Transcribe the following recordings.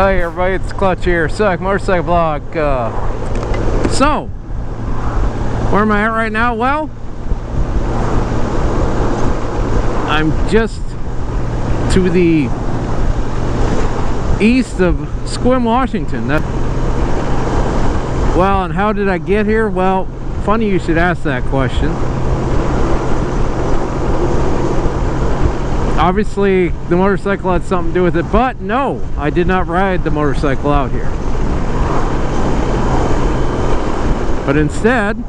Hey everybody, it's Clutch here, Sodak Motorcycle Blog. So, where am I at right now? Well, I'm just to the east of Sequim, Washington. Well, and how did I get here? Well, funny you should ask that question. Obviously, the motorcycle had something to do with it, but no, I did not ride the motorcycle out here. But instead,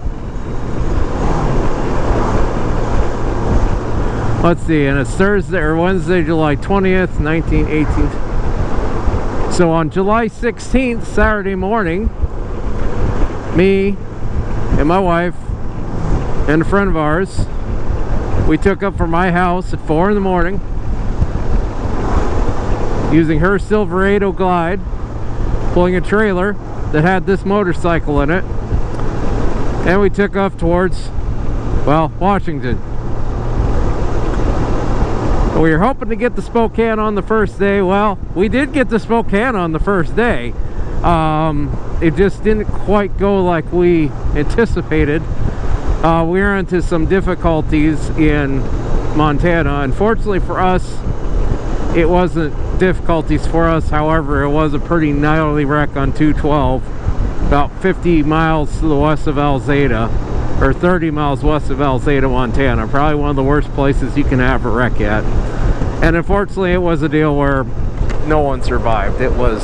let's see, and it's Thursday or Wednesday, July 20th, 1918. So on July 16th, Saturday morning, me and my wife and a friend of ours, we took up from my house at 4 in the morning using her Silverado Glide, pulling a trailer that had this motorcycle in it, and we took off towards, well, Washington. We were hoping to get to Spokane on the first day. Well, we did get to Spokane on the first day. It just didn't quite go like we anticipated. We ran into some difficulties in Montana. Unfortunately for us, it wasn't difficulties for us. However, it was a pretty gnarly wreck on 212, about 50 miles to the west of Alzada, or 30 miles west of Alzada, Montana. Probably one of the worst places you can have a wreck at. And unfortunately, it was a deal where no one survived. It was,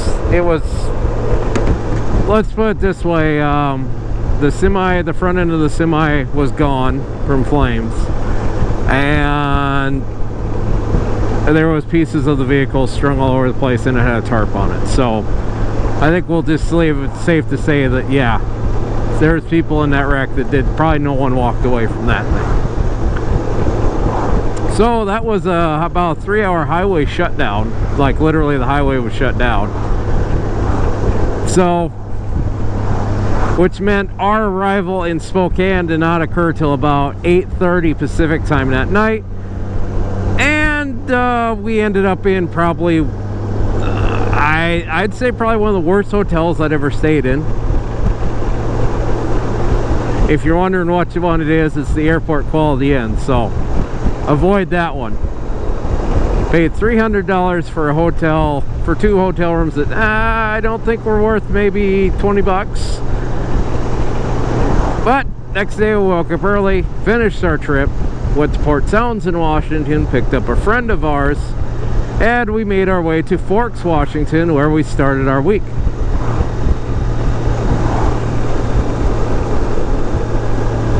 let's put it this way, the front end of the semi was gone from flames, and there was pieces of the vehicle strung all over the place, and it had a tarp on it. So I think we'll just leave it safe to say that, yeah, there's people in that wreck that probably no one walked away from that thing. So that was about a 3-hour highway shutdown. Like literally the highway was shut down. So, which meant our arrival in Spokane did not occur till about 8:30 Pacific time that night, and we ended up in probably I'd say probably one of the worst hotels I'd ever stayed in. If you're wondering what one it is, it's the Airport Quality Inn, so avoid that one. Paid $300 for a hotel, for 2 hotel rooms that I don't think were worth maybe 20 bucks. But next day we woke up early, finished our trip, went to Port Townsend, Washington, picked up a friend of ours, and we made our way to Forks, Washington, where we started our week.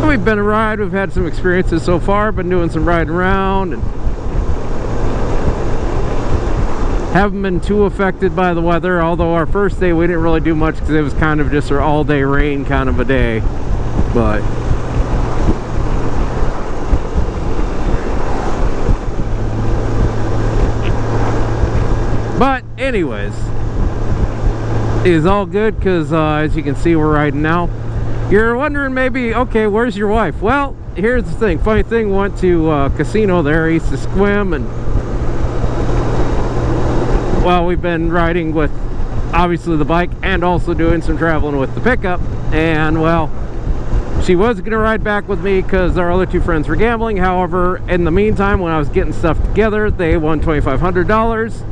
We've been a ride, we've had some experiences so far, been doing some riding around, and haven't been too affected by the weather, although our first day we didn't really do much because it was kind of just an all-day rain kind of a day. But anyways, it is all good because as you can see, we're riding now. You're wondering maybe, okay, where's your wife? Well, here's the thing. Funny thing, went to a casino there east of Sequim, and well, we've been riding with obviously the bike and also doing some traveling with the pickup, and well, she was gonna ride back with me because our other 2 friends were gambling. However, in the meantime, when I was getting stuff together, they won $2,500,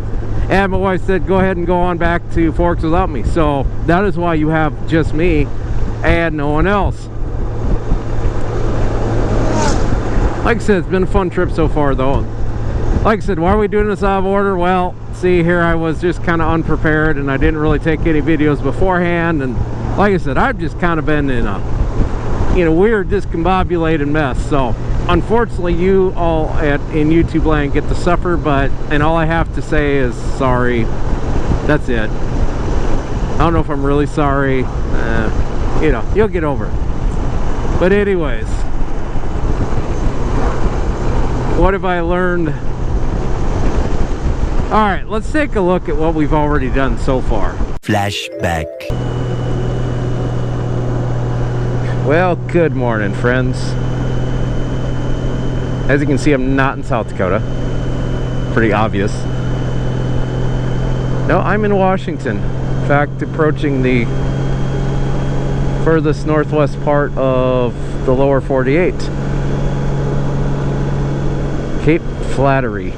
and my wife said go ahead and go on back to Forks without me. So that is why you have just me and no one else. Like I said, it's been a fun trip so far though. Like I said, why are we doing this out of order? Well, see, here I was just kind of unprepared, and I didn't really take any videos beforehand, and like I said, I've just kind of been in a weird discombobulated mess. So unfortunately, you all in YouTube land get to suffer, and all I have to say is sorry. That's it. I don't know if I'm really sorry. You'll get over it. But anyways, what have I learned? Alright, let's take a look at what we've already done so far. Flashback. Well, good morning, friends. As you can see, I'm not in South Dakota. Pretty obvious. No, I'm in Washington. In fact, approaching the furthest northwest part of the lower 48. Cape Flattery.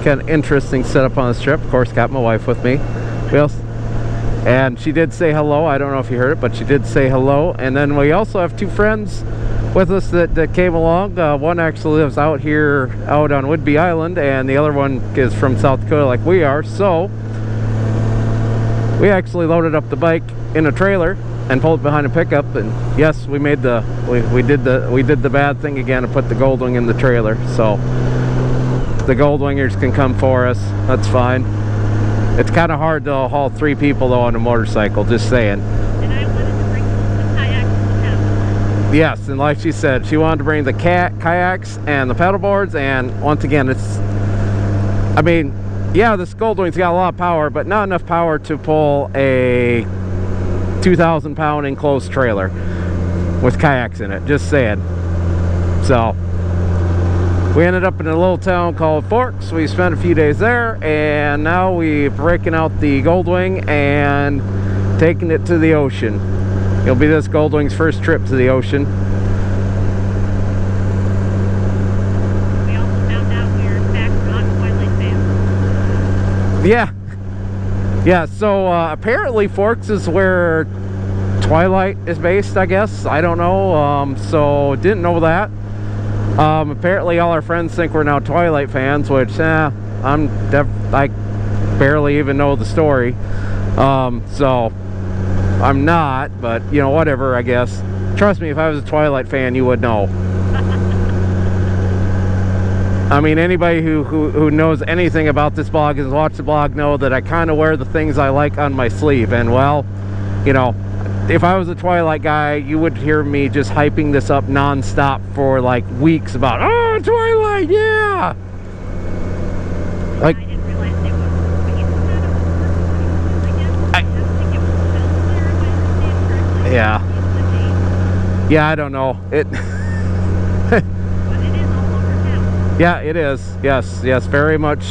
Kind of interesting setup on this trip. Of course, got my wife with me. And she did say hello. I don't know if you heard it, but she did say hello. And then we also have two friends with us that came along. One actually lives out here, out on Whidbey Island, and the other one is from South Dakota like we are. So we actually loaded up the bike in a trailer and pulled it behind a pickup. And yes, we made we did the bad thing again and put the Goldwing in the trailer. So the Goldwingers can come for us. That's fine. It's kind of hard to haul 3 people though on a motorcycle, just saying. And I wanted to bring the kayaks and the paddleboards. Yes, and like she said, she wanted to bring the kayaks and the paddleboards, and once again, I mean, yeah, this Goldwing's got a lot of power, but not enough power to pull a 2,000 pound enclosed trailer with kayaks in it, just saying. So we ended up in a little town called Forks. We spent a few days there, and now we're breaking out the Goldwing and taking it to the ocean. It'll be this Goldwing's first trip to the ocean. We also found out we're in fact not Twilight fans. Yeah, so apparently Forks is where Twilight is based, I guess. I don't know, so didn't know that. Apparently all our friends think we're now Twilight fans, which I barely even know the story, so I'm not, but you know, whatever, I guess. Trust me, if I was a Twilight fan, you would know. I mean, anybody who knows anything about this blog and has watched the blog know that I kind of wear the things I like on my sleeve, and well, you know, if I was a Twilight guy, you would hear me just hyping this up non-stop for like weeks about, oh, Twilight, yeah! Like, I didn't realize they were bringing it out of the I guess. I think it was Bel-Air, if I understand correctly. Yeah. Yeah, I don't know. But it is all over town. Yeah, it is. Yes, very much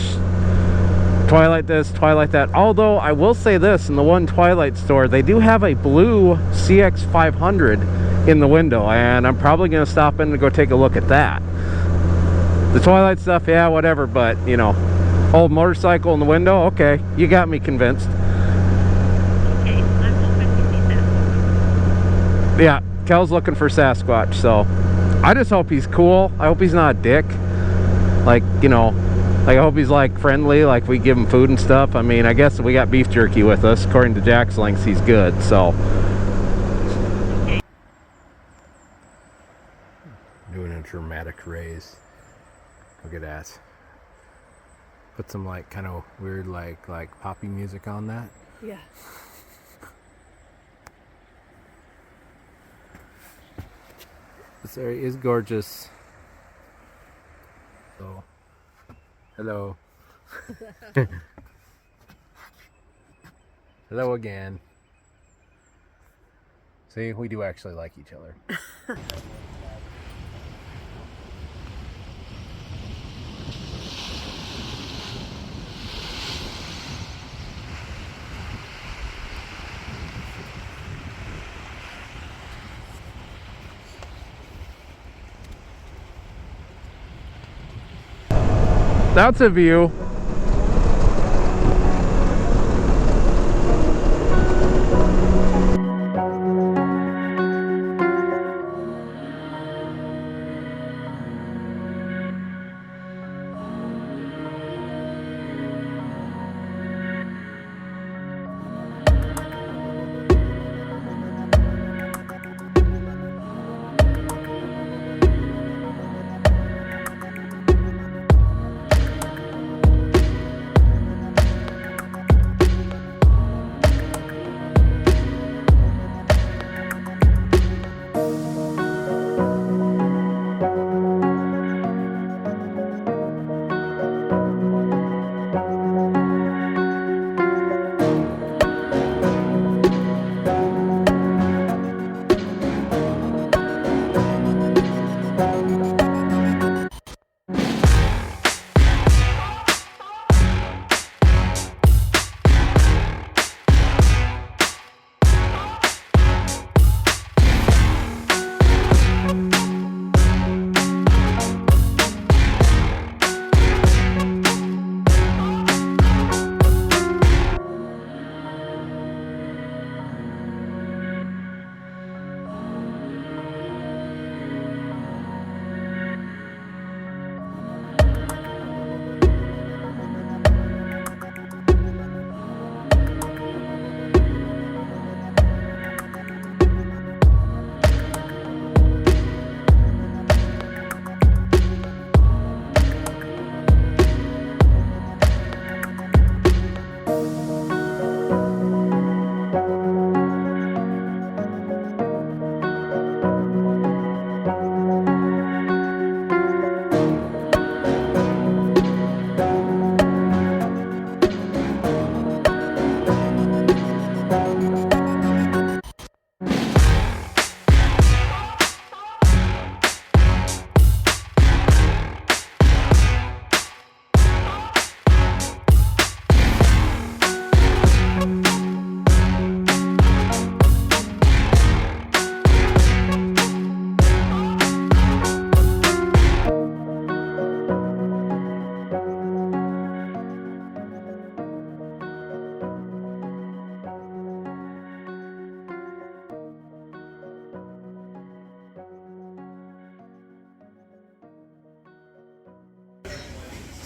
Twilight this, Twilight that. Although I will say this, in the one Twilight store, they do have a blue CX500 in the window, and I'm probably going to stop in to go take a look at that. The Twilight stuff, yeah, whatever, but you know, old motorcycle in the window, okay, you got me convinced. Okay, I'm hoping to see Sasquatch. Yeah, Kel's looking for Sasquatch, so I just hope he's cool. I hope he's not a dick. Like, you know, like I hope he's like friendly, like we give him food and stuff. I mean, I guess we got beef jerky with us. According to Jack's links, he's good, so. Okay. Doing a dramatic raise. Look at that. Put some like kind of weird like poppy music on that. Yeah. This area is gorgeous. So, hello. Hello again. See, we do actually like each other. That's a view.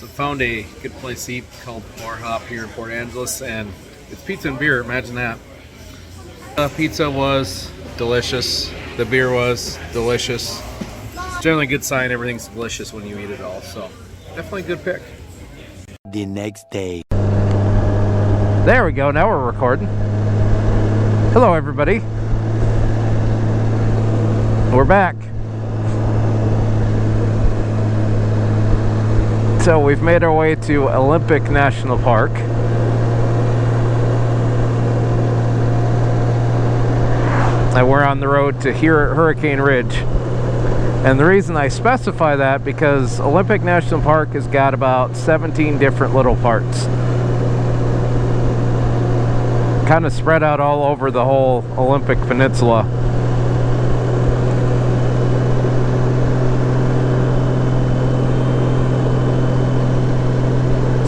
So found a good place to eat called Bar Hop here in Port Angeles, and it's pizza and beer. Imagine that. Pizza was delicious. The beer was delicious. It's generally a good sign everything's delicious when you eat it all. So definitely a good pick. The next day. There we go. Now we're recording. Hello, everybody. We're back. So we've made our way to Olympic National Park. And we're on the road to Hurricane Ridge. And the reason I specify that because Olympic National Park has got about 17 different little parts. Kind of spread out all over the whole Olympic Peninsula.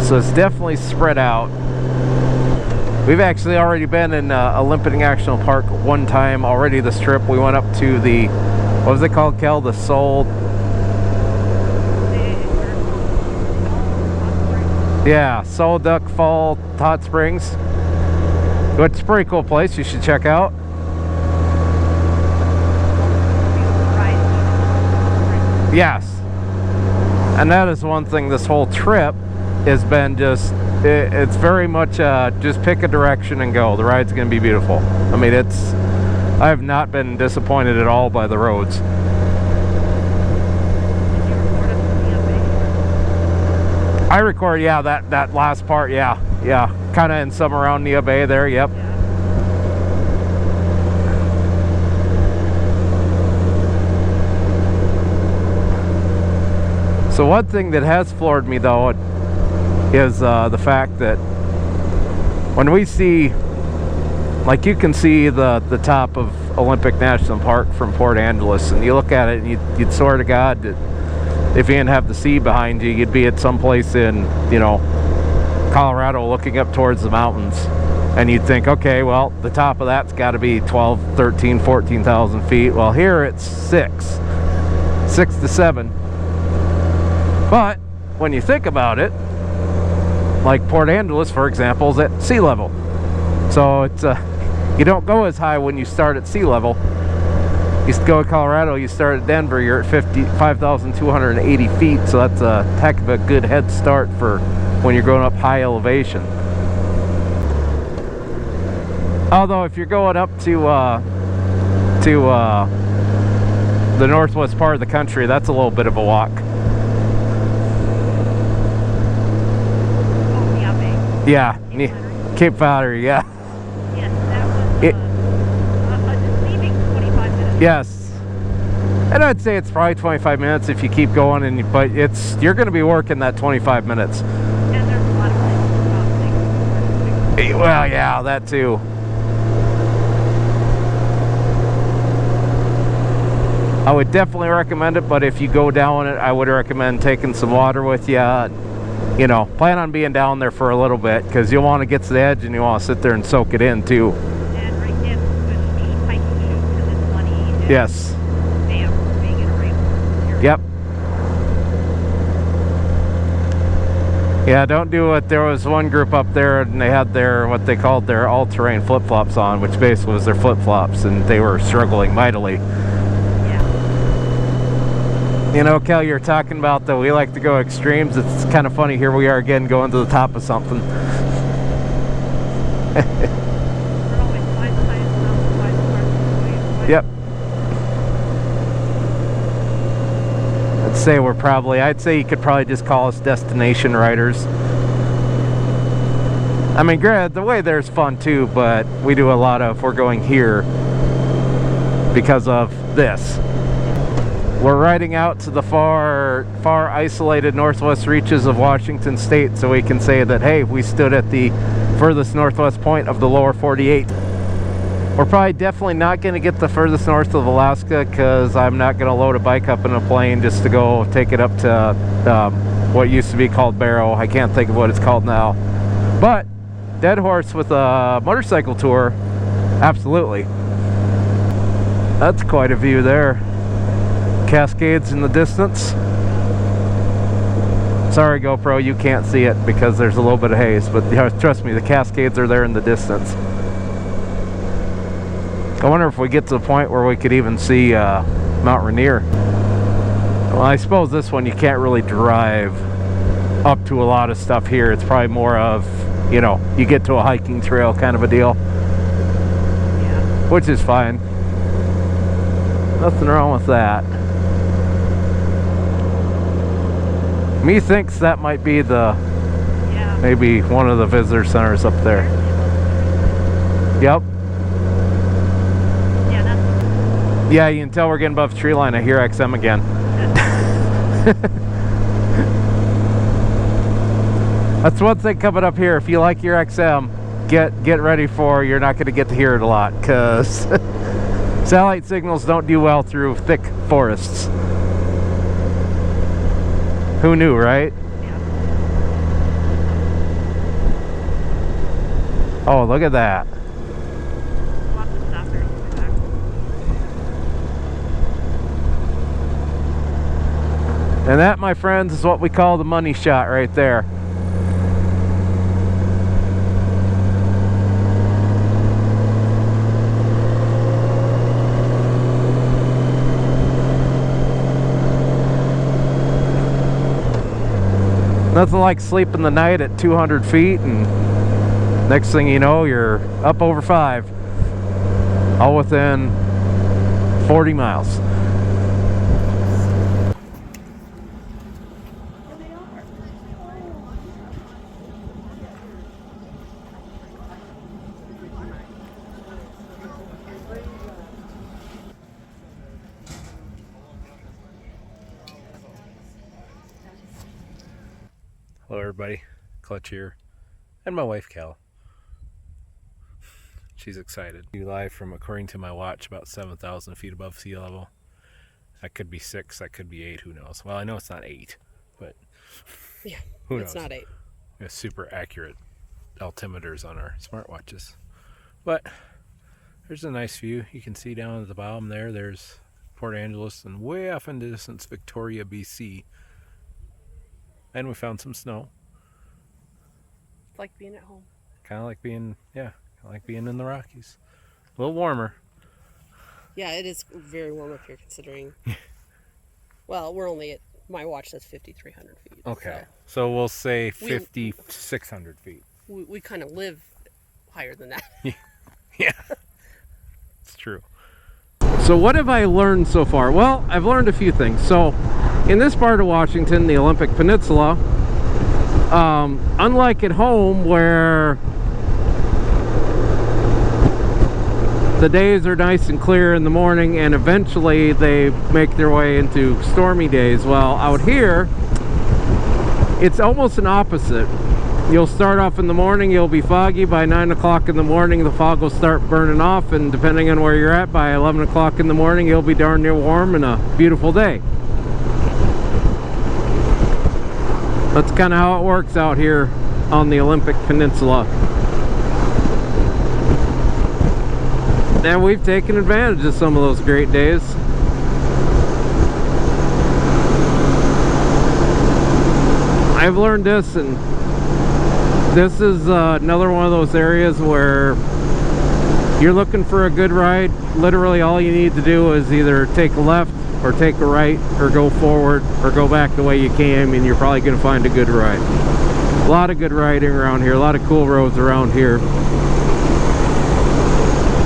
So it's definitely spread out. We've actually already been in Olympic National Park one time already this trip. We went up to the, what was it called, Kel? The Soul? Yeah, Sodak Fall Hot Springs. It's a pretty cool place you should check out. Yes. And that is one thing this whole trip has been just, it's very much just pick a direction and go. The ride's going to be beautiful. I mean, I have not been disappointed at all by the roads. I record, yeah, that last part, yeah, kind of in some around Nia Bay there, yep. So one thing that has floored me though is the fact that when we see, like you can see the top of Olympic National Park from Port Angeles, and you look at it and you'd swear to God that if you didn't have the sea behind you, you'd be at some place in, you know, Colorado looking up towards the mountains, and you'd think, okay, well, the top of that's got to be 12, 13, 14,000 feet. Well, here it's 6 to 7. But when you think about it, like Port Angeles, for example, is at sea level. So it's you don't go as high when you start at sea level. You go to Colorado, you start at Denver, you're at 5,280 feet. So that's a heck of a good head start for when you're going up high elevation. Although if you're going up to the northwest part of the country, that's a little bit of a walk. Yeah, Cape Flattery, yeah. Yes, that was a deceiving 25 minutes. Yes. And I'd say it's probably 25 minutes if you keep going, but you're going to be working that 25 minutes. And there's a lot of places. Well, yeah, that too. I would definitely recommend it, but if you go down it, I would recommend taking some water with you. You know, plan on being down there for a little bit because you'll want to get to the edge and you want to sit there and soak it in too. And right now, with the hiking shoes because it's muddy. And yes. Damp for being in a rain. Yep. Yeah, don't do it. There was one group up there and they had their, what they called their all-terrain flip-flops on, which basically was their flip-flops, and they were struggling mightily. You know, Kel, you're talking about that we like to go extremes. It's kind of funny. Here we are again going to the top of something. Yep. I'd say you could probably just call us destination riders. I mean, granted, the way there's fun too, but we do a lot of, we're going here because of this. We're riding out to the far isolated northwest reaches of Washington State, so we can say that, hey, we stood at the furthest northwest point of the lower 48. We're probably definitely not going to get the furthest north of Alaska because I'm not going to load a bike up in a plane just to go take it up to what used to be called Barrow. I can't think of what it's called now. But Dead Horse with a motorcycle tour, absolutely. That's quite a view there. Cascades in the distance. Sorry, GoPro, you can't see it because there's a little bit of haze, but trust me, the Cascades are there in the distance. I wonder if we get to the point where we could even see Mount Rainier. Well, I suppose this one you can't really drive up to a lot of stuff here. It's probably more of, you know, you get to a hiking trail kind of a deal. Yeah. Which is fine. Nothing wrong with that. Methinks that might be the, Yeah. maybe one of the visitor centers up there. Yep. Yeah, that's Yeah, you can tell we're getting above the tree line. I hear XM again. That's one thing coming up here. If you like your XM, get ready for, you're not going to get to hear it a lot, because satellite signals don't do well through thick forests. Who knew, right? yeah. Oh, look at that. Lots of stuff there. And that, my friends, is what we call the money shot right there. Nothing like sleeping the night at 200 feet and next thing you know, you're up over 5. All within 40 miles. Hello everybody, Clutch here, and my wife Cal. She's excited. We live from, according to my watch, about 7,000 feet above sea level. That could be 6, that could be 8, who knows. Well, I know it's not 8, but yeah, who knows? It's not 8. We have super accurate altimeters on our smartwatches. But there's a nice view. You can see down at the bottom there, there's Port Angeles, and way off in the distance, Victoria, BC. And we found some snow. It's like being at home. Kind of like being, yeah, kind of like being in the Rockies. A little warmer. Yeah, it is very warm up here considering. Well, we're only at, my watch says 5,300 feet. Okay. So we'll say 5,600 feet. We kind of live higher than that. Yeah. It's true. So what have I learned so far? Well, I've learned a few things. So in this part of Washington, the Olympic Peninsula, unlike at home where the days are nice and clear in the morning and eventually they make their way into stormy days, well, out here it's almost an opposite. You'll start off in the morning, you'll be foggy. By 9 o'clock in the morning the fog will start burning off, and depending on where you're at, by 11 o'clock in the morning you'll be darn near warm and a beautiful day. That's kind of how it works out here on the Olympic Peninsula. And we've taken advantage of some of those great days. I've learned this, and this is another one of those areas where you're looking for a good ride. Literally all you need to do is either take a left or take a right or go forward or go back the way you came, and you're probably going to find a good ride. A lot of good riding around here, a lot of cool roads around here.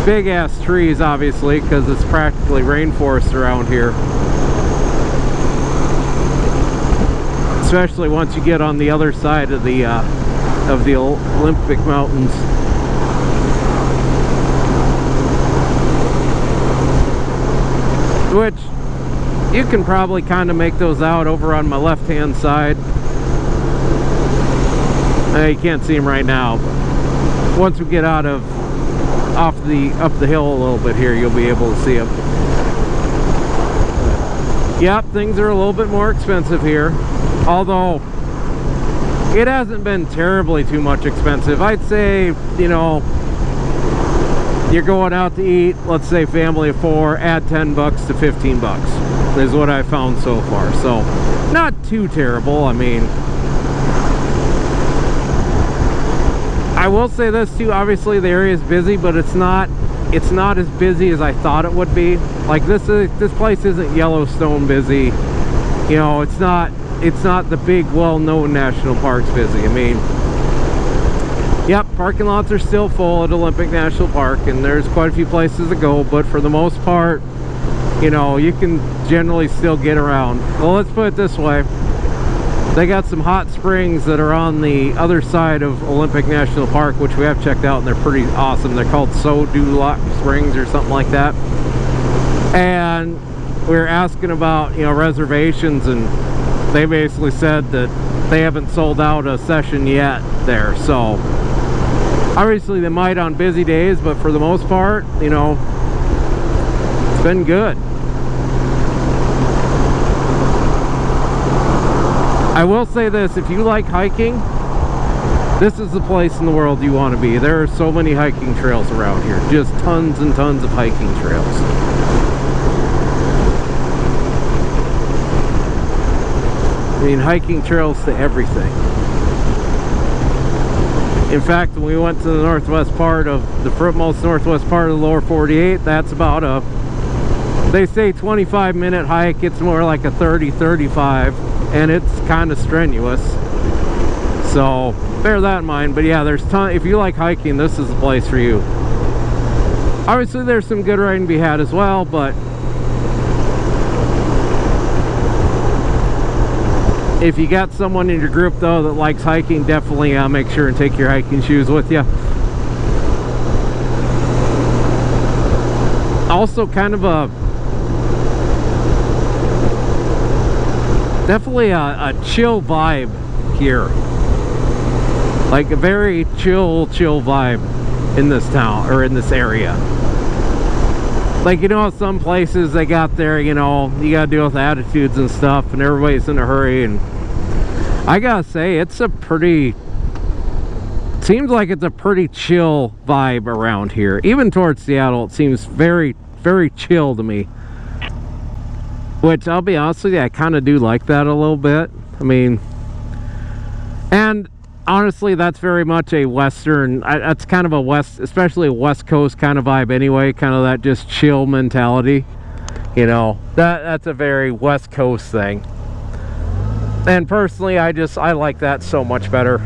Big ass trees, obviously, because it's practically rainforest around here. Especially once you get on the other side of the Olympic Mountains. Which you can probably kind of make those out over on my left hand side. You can't see them right now, but once we get up the hill a little bit here, you'll be able to see them. Yep, things are a little bit more expensive here, although it hasn't been terribly too much expensive. I'd say, you know, you're going out to eat, let's say family of 4, add 10 bucks to 15 bucks is what I found so far. So not too terrible. I mean, I will say this too, obviously the area is busy, but it's not as busy as I thought it would be. Like this place isn't Yellowstone busy. You know, it's not the big well-known national parks busy. I mean, yep, parking lots are still full at Olympic National Park, and there's quite a few places to go, but for the most part, you know, you can generally still get around. Well, let's put it this way. They got some hot springs that are on the other side of Olympic National Park, which we have checked out, and they're pretty awesome. They're called Sodak Springs or something like that. And we were asking about, you know, reservations, and they basically said that they haven't sold out a session yet there. So obviously they might on busy days, but for the most part, you know, it's been good. I will say this, if you like hiking, this is the place in the world you want to be. There are so many hiking trails around here. Just tons and tons of hiking trails. I mean, hiking trails to everything. In fact, when we went to the northwest part of the most northwest part of the lower 48, that's about a, they say 25-minute hike. It's more like a 30-35, and it's kind of strenuous. So bear that in mind. But yeah, there's ton. If you like hiking, this is the place for you. Obviously, there's some good riding to be had as well, but if you got someone in your group though that likes hiking, definitely make sure and take your hiking shoes with you. Also, kind of definitely a chill vibe here. Like a very chill vibe in this town, or in this area. Like, you know, some places they got there, you know, you gotta deal with attitudes and stuff, and everybody's in a hurry, and I gotta say, it's a pretty, seems like it's a pretty chill vibe around here. Even towards Seattle, it seems very, very chill to me. Which, I'll be honest with you, I kind of do like that a little bit. I mean, and honestly, that's very much a Western, that's kind of a West, especially a West Coast kind of vibe anyway, kind of that just chill mentality. You know, that's a very West Coast thing. And personally, I like that so much better.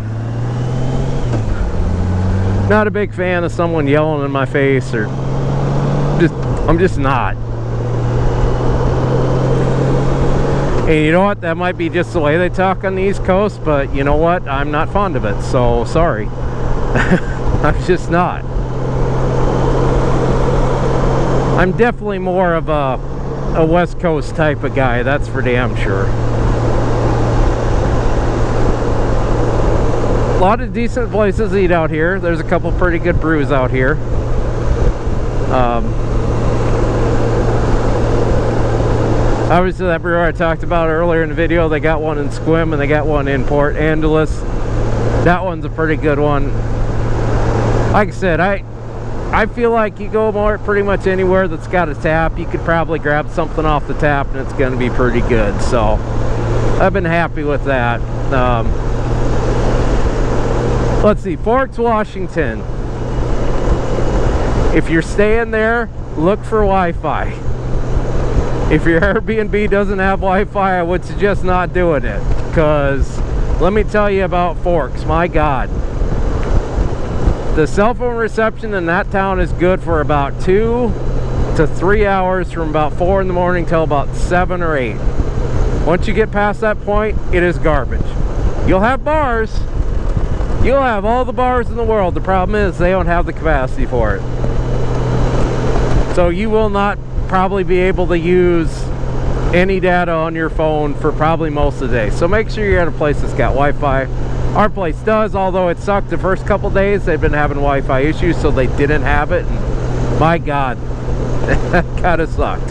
Not a big fan of someone yelling in my face, or I'm just not. And you know what, that might be just the way they talk on the East Coast, but you know what, I'm not fond of it, so sorry. I'm just not. I'm definitely more of a West Coast type of guy, that's for damn sure. A lot of decent places to eat out here. There's a couple pretty good brews out here. Obviously, that brewer I talked about earlier in the video, they got one in Sequim and they got one in Port Angeles. That one's a pretty good one. Like I said, I feel like you go pretty much anywhere that's got a tap, you could probably grab something off the tap and it's going to be pretty good. So I've been happy with that. Let's see, Forks, Washington. If you're staying there, look for Wi-Fi. If your Airbnb doesn't have Wi-Fi, I would suggest not doing it, because let me tell you about Forks, my God. The cell phone reception in that town is good for about 2 to 3 hours, from about 4 in the morning till about 7 or 8. Once you get past that point, it is garbage. You'll have bars. You'll have all the bars in the world. The problem is they don't have the capacity for it. So you will not probably be able to use any data on your phone for probably most of the day. So make sure you're at a place that's got Wi-Fi. Our place does, although it sucked the first couple days. They've been having Wi-Fi issues, so they didn't have it. And my God, that kind of sucked.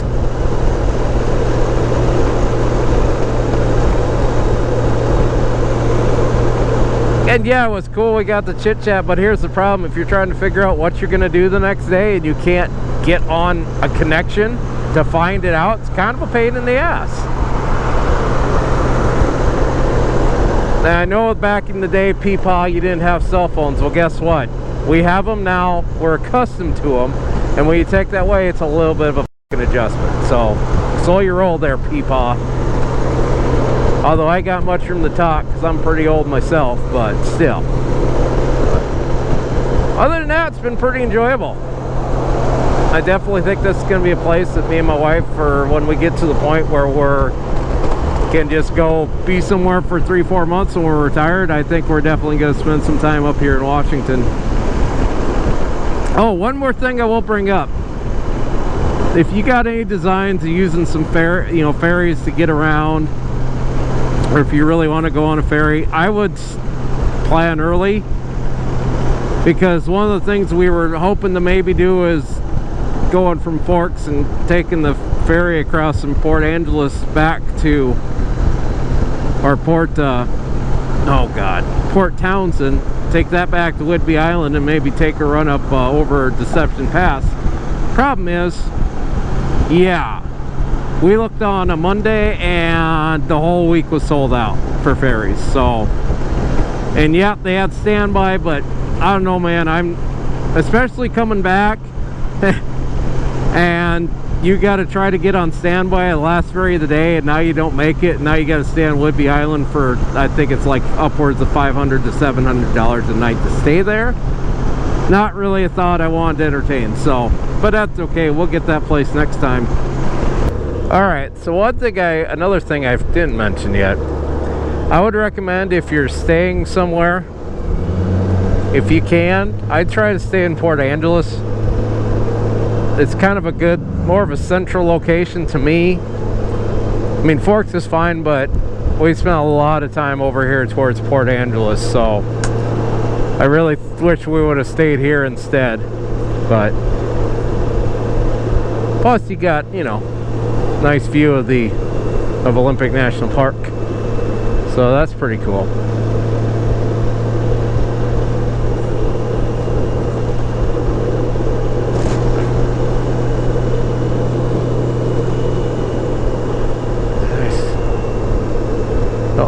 And yeah, it was cool, we got the chit chat, but here's the problem. If you're trying to figure out what you're gonna do the next day and you can't get on a connection to find it out, it's kind of a pain in the ass. Now, I know back in the day, Peepaw, you didn't have cell phones. Well, guess what? We have them now. We're accustomed to them. And when you take that away, it's a little bit of a fucking adjustment. So, slow your roll there, Peepaw. Although I got much room to talk because I'm pretty old myself, but still. Other than that, it's been pretty enjoyable. I definitely think this is going to be a place that me and my wife, for when we get to the point where we're can just go be somewhere for 3-4 months when we're retired, I think we're definitely going to spend some time up here in Washington. Oh, one more thing I will bring up. If you got any designs of using some ferries to get around, or if you really want to go on a ferry, I would plan early, because one of the things we were hoping to maybe do is going from Forks and taking the ferry across from Port Angeles back to our Port Townsend, take that back to Whidbey Island and maybe take a run up over Deception Pass. Problem is, yeah, we looked on a Monday and the whole week was sold out for ferries. So, and yeah, they had standby, but I don't know, man. I'm especially coming back and you got to try to get on standby the last ferry of the day, and now you don't make it. Now you got to stay on Whidbey Island for, I think it's like upwards of $500 to $700 a night to stay there. Not really a thought I wanted to entertain, so, but that's okay. We'll get that place next time. All right, so another thing I didn't mention yet, I would recommend, if you're staying somewhere, if you can, I'd try to stay in Port Angeles. It's kind of a good, more of a central location to me. I mean, Forks is fine, but we spent a lot of time over here towards Port Angeles, so I really wish we would have stayed here instead. But plus you got, you know, nice view of Olympic National Park, so that's pretty cool.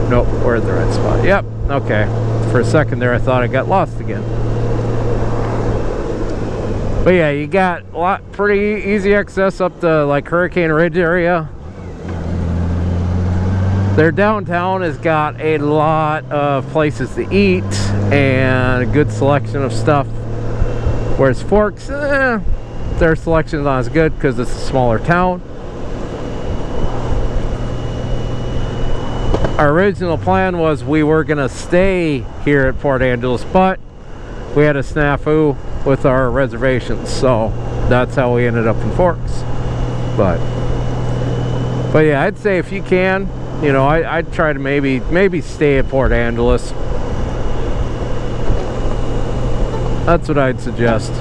Nope, we're in the right spot. Yep, okay. For a second there I thought I got lost again. But yeah, you got pretty easy access up to like Hurricane Ridge area. Their downtown has got a lot of places to eat and a good selection of stuff. Whereas Forks, their selection is not as good because it's a smaller town. Our original plan was we were gonna stay here at Port Angeles, but we had a snafu with our reservations, so that's how we ended up in Forks. But yeah, I'd say if you can, you know, I'd try to maybe stay at Port Angeles. That's what I'd suggest.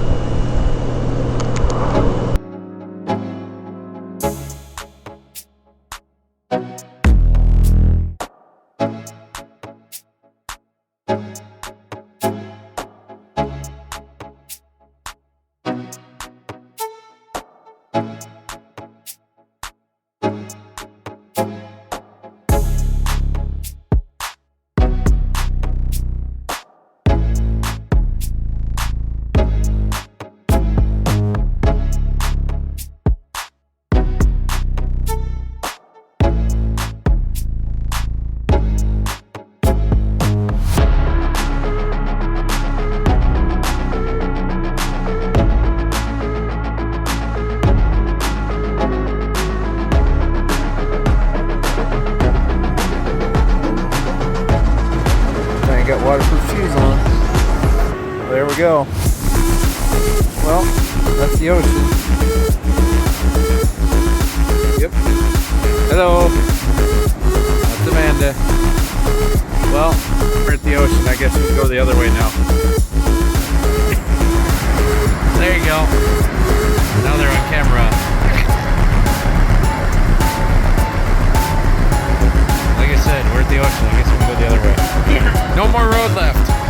Waterproof shoes on. There we go. Well, that's the ocean. Yep. Hello. That's Amanda. Well, we're at the ocean. I guess we can go the other way now. There you go. Now they're on camera. Like I said, we're at the ocean. I guess we can go the other way. Yeah. No more road left.